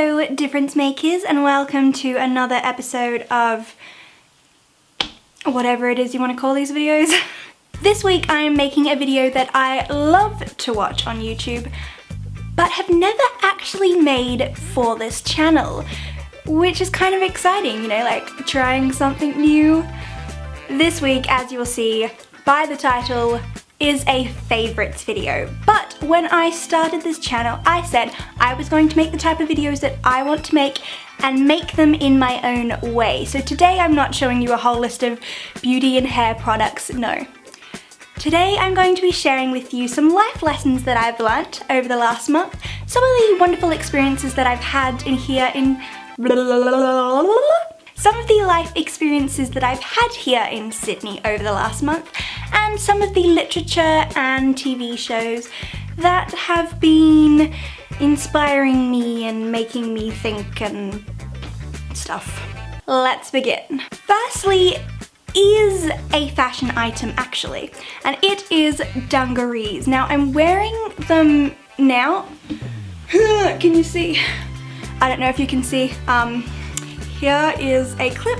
Hello difference makers, and welcome to another episode of whatever it is you want to call these videos. This week I am making a video that I love to watch on YouTube but have never actually made for this channel, which is kind of exciting, you know, like trying something new. This week, as you will see by the title, is a favourites video. But when I started this channel, I said I was going to make the type of videos that I want to make and make them in my own way. So today I'm not showing you a whole list of beauty and hair products, no. Today I'm going to be sharing with you some life lessons that I've learnt over the last month, some of the wonderful experiences that I've had some of the life experiences that I've had here in Sydney over the last month, and some of the literature and TV shows that have been inspiring me and making me think and stuff. Let's begin. Firstly is a fashion item actually, and it is dungarees. Now I'm wearing them now. Can you see? I don't know if you can see. Here is a clip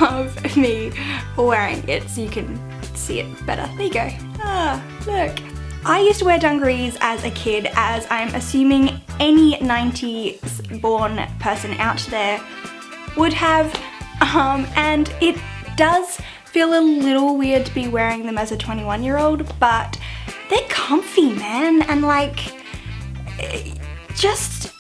of me wearing it so you can see it better. There you go. Ah, look. I used to wear dungarees as a kid, as I'm assuming any 90s born person out there would have, and it does feel a little weird to be wearing them as a 21-year-old, but they're comfy, man, and like, just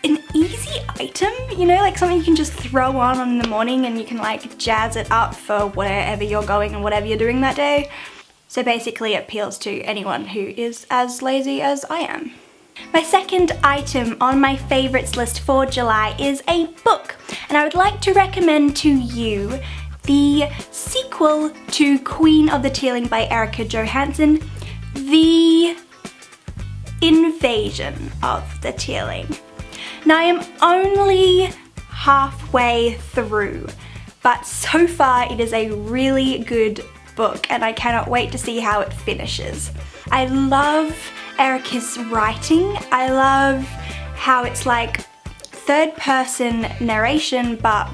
an easy item, you know, like something you can just throw on in the morning and you can like jazz it up for wherever you're going and whatever you're doing that day. So basically it appeals to anyone who is as lazy as I am. My second item on my favourites list for July is a book, and I would like to recommend to you the sequel to Queen of the Tearling by Erika Johansen, The Invasion of the Tearling. Now I am only halfway through, but so far it is a really good book and I cannot wait to see how it finishes. I love Erika's writing. I love how it's like third person narration, but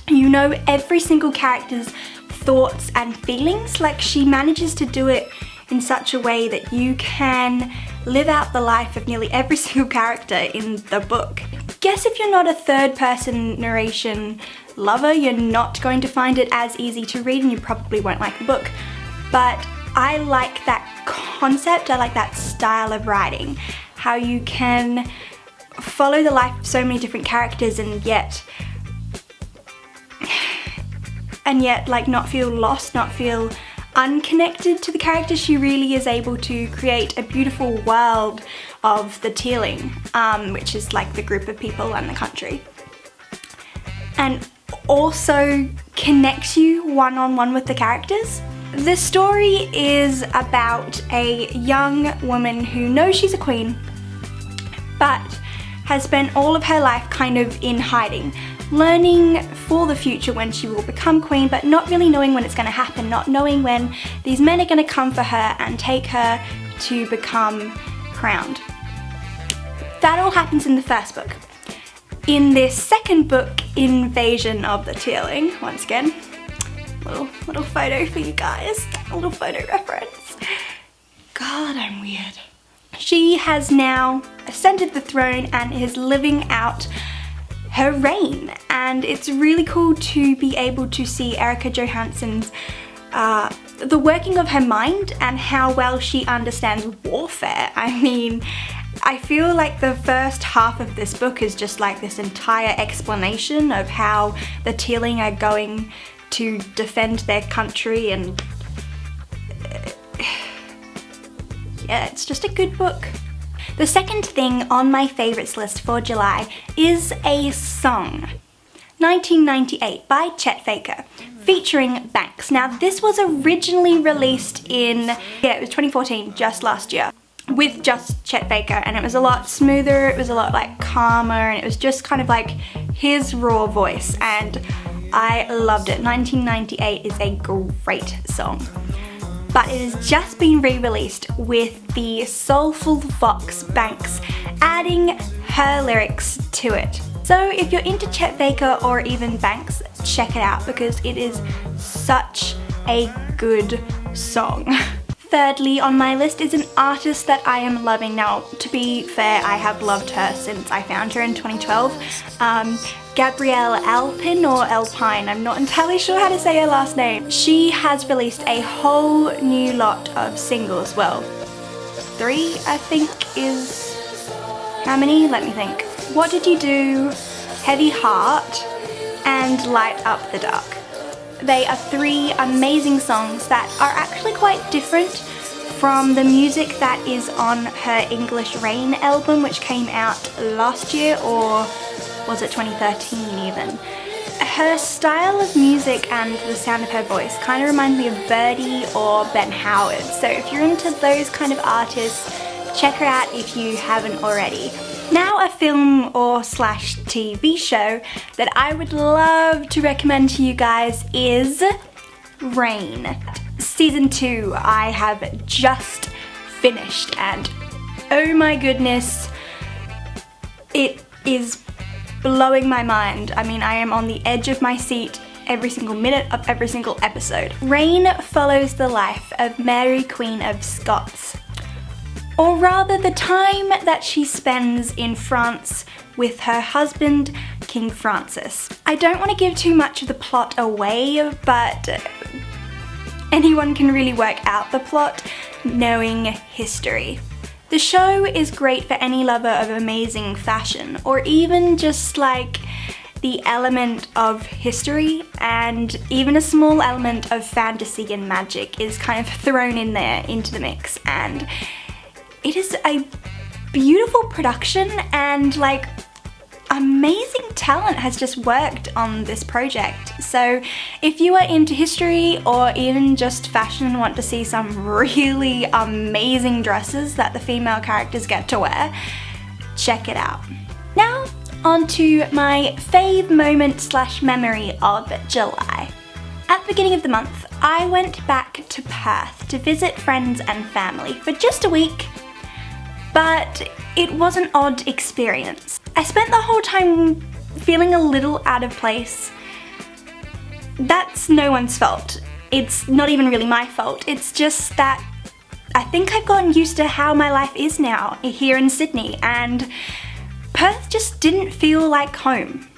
you know every single character's thoughts and feelings. Like, she manages to do it in such a way that you can live out the life of nearly every single character in the book. Guess if you're not a third person narration lover, you're not going to find it as easy to read and you probably won't like the book. But I like that concept, I like that style of writing. How you can follow the life of so many different characters and yet like not feel lost, not feel unconnected to the character. She really is able to create a beautiful world of the Tearling, which is like the group of people and the country, and also connects you one-on-one with the characters. The story is about a young woman who knows she's a queen but has spent all of her life kind of in hiding, learning for the future when she will become queen, but not really knowing when it's going to happen, not knowing when these men are going to come for her and take her to become crowned. That all happens in the first book. In this second book, Invasion of the Tearling, once again, little photo for you guys, a little photo reference. God, I'm weird. She has now ascended the throne and is living out her reign, and it's really cool to be able to see Erika Johansen's the working of her mind and how well she understands warfare. I mean, I feel like the first half of this book is just like this entire explanation of how the Tearling are going to defend their country, and yeah, it's just a good book. The second thing on my favourites list for July is a song. 1998 by Chet Faker, featuring Banks. Now this was originally released in, it was 2014, just last year, with just Chet Faker, and it was a lot smoother, it was a lot like calmer, and it was just kind of like his raw voice, and I loved it. 1998 is a great song. But it has just been re-released with the soulful vox Banks adding her lyrics to it. So if you're into Chet Baker or even Banks, check it out because it is such a good song. Thirdly on my list is an artist that I am loving. Now, to be fair, I have loved her since I found her in 2012. Gabrielle Alpin or Alpine, I'm not entirely sure how to say her last name. She has released a whole new lot of singles. Well, 3 I think is... how many? Let me think. What Did You Do, Heavy Heart, and Light Up the Dark. They are 3 amazing songs that are actually quite different from the music that is on her English Rain album, which came out last year, or was it 2013 even. Her style of music and the sound of her voice kind of reminds me of Birdie or Ben Howard, so if you're into those kind of artists, check her out if you haven't already. Now a film or slash TV show that I would love to recommend to you guys is Rain. Season 2 I have just finished and oh my goodness, it is blowing my mind. I mean, I am on the edge of my seat every single minute of every single episode. Rain follows the life of Mary, Queen of Scots, or rather the time that she spends in France with her husband, King Francis. I don't want to give too much of the plot away, but anyone can really work out the plot knowing history. The show is great for any lover of amazing fashion, or even just like the element of history, and even a small element of fantasy and magic is kind of thrown in there into the mix, and it is a beautiful production, and like amazing talent has just worked on this project. So if you are into history or even just fashion and want to see some really amazing dresses that the female characters get to wear, check it out. Now on to my fave moment slash memory of July. At the beginning of the month, I went back to Perth to visit friends and family for just a week, but it was an odd experience. I spent the whole time feeling a little out of place. That's no one's fault. It's not even really my fault. It's just that I think I've gotten used to how my life is now here in Sydney, and Perth just didn't feel like home.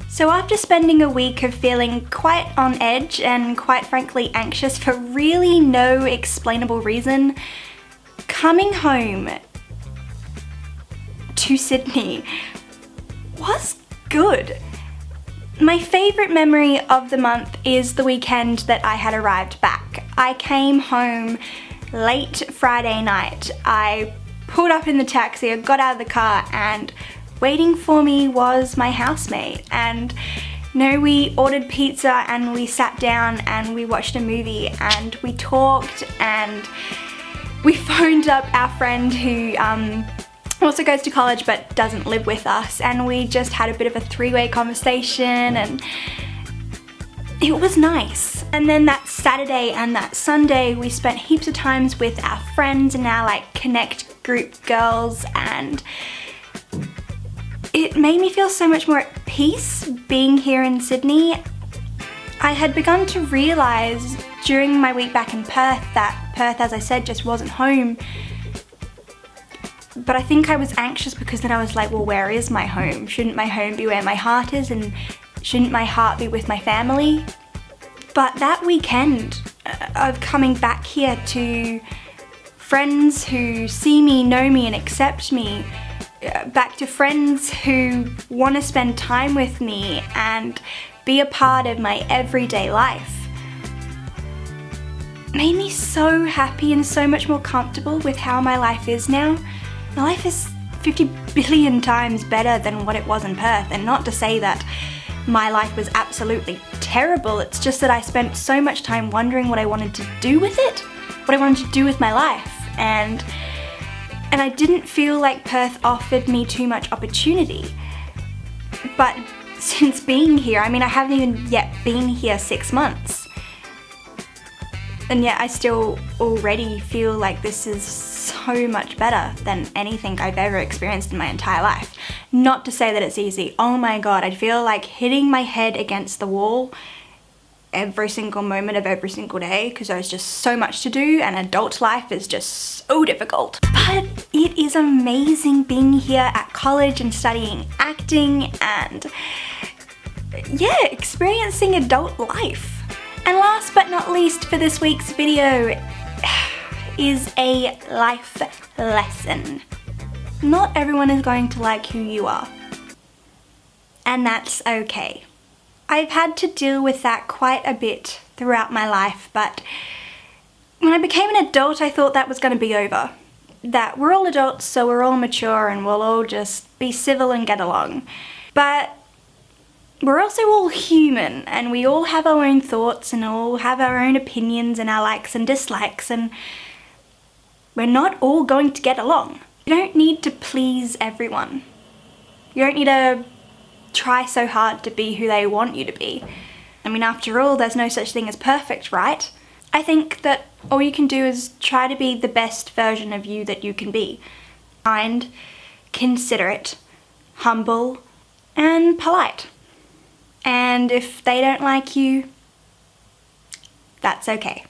So after spending a week of feeling quite on edge and quite frankly anxious for really no explainable reason, coming home to Sydney was good. My favourite memory of the month is the weekend that I had arrived back. I came home late Friday night. I pulled up in the taxi, I got out of the car, and waiting for me was my housemate. And we ordered pizza and we sat down and we watched a movie and we talked, and we phoned up our friend who also goes to college but doesn't live with us, and we just had a bit of a three-way conversation, and it was nice. And then that Saturday and that Sunday we spent heaps of times with our friends and our like Connect group girls, and it made me feel so much more at peace being here in Sydney. I had begun to realise during my week back in Perth that Perth, as I said, just wasn't home. But I think I was anxious because then I was like, well, where is my home? Shouldn't my home be where my heart is, and shouldn't my heart be with my family? But that weekend of coming back here to friends who see me, know me and accept me, back to friends who want to spend time with me and be a part of my everyday life, made me so happy and so much more comfortable with how my life is now. My life is 50 billion times better than what it was in Perth, and not to say that my life was absolutely terrible, it's just that I spent so much time wondering what I wanted to do with it, what I wanted to do with my life, and I didn't feel like Perth offered me too much opportunity. But since being here, I mean, I haven't even yet been here 6 months, and yet I still already feel like this is so so much better than anything I've ever experienced in my entire life. Not to say that it's easy. Oh my god, I feel like hitting my head against the wall every single moment of every single day because there's just so much to do and adult life is just so difficult. But it is amazing being here at college and studying acting and yeah, experiencing adult life. And last but not least for this week's video is a life lesson. Not everyone is going to like who you are, and that's okay. I've had to deal with that quite a bit throughout my life, but when I became an adult I thought that was going to be over. That we're all adults, so we're all mature and we'll all just be civil and get along. But we're also all human and we all have our own thoughts and all have our own opinions and our likes and dislikes, and we're not all going to get along. You don't need to please everyone. You don't need to try so hard to be who they want you to be. I mean, after all, there's no such thing as perfect, right? I think that all you can do is try to be the best version of you that you can be. Kind, considerate, humble, and polite. And if they don't like you, that's okay.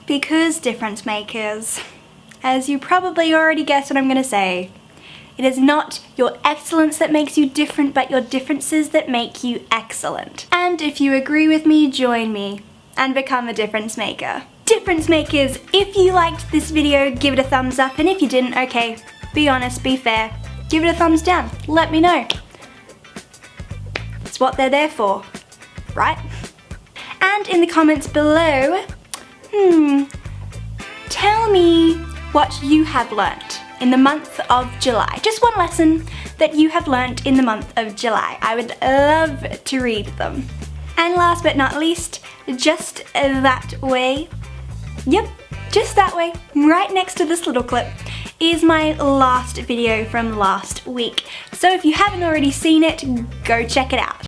Because difference makers, as you probably already guessed what I'm gonna say, it is not your excellence that makes you different, but your differences that make you excellent. And if you agree with me, join me and become a difference maker. Difference makers, if you liked this video, give it a thumbs up, and if you didn't, okay, be honest, be fair, give it a thumbs down, let me know. It's what they're there for, right? And in the comments below, tell me what you have learnt in the month of July. Just one lesson that you have learnt in the month of July. I would love to read them. And last but not least, just that way, yep, just that way, right next to this little clip, is my last video from last week. So if you haven't already seen it, go check it out.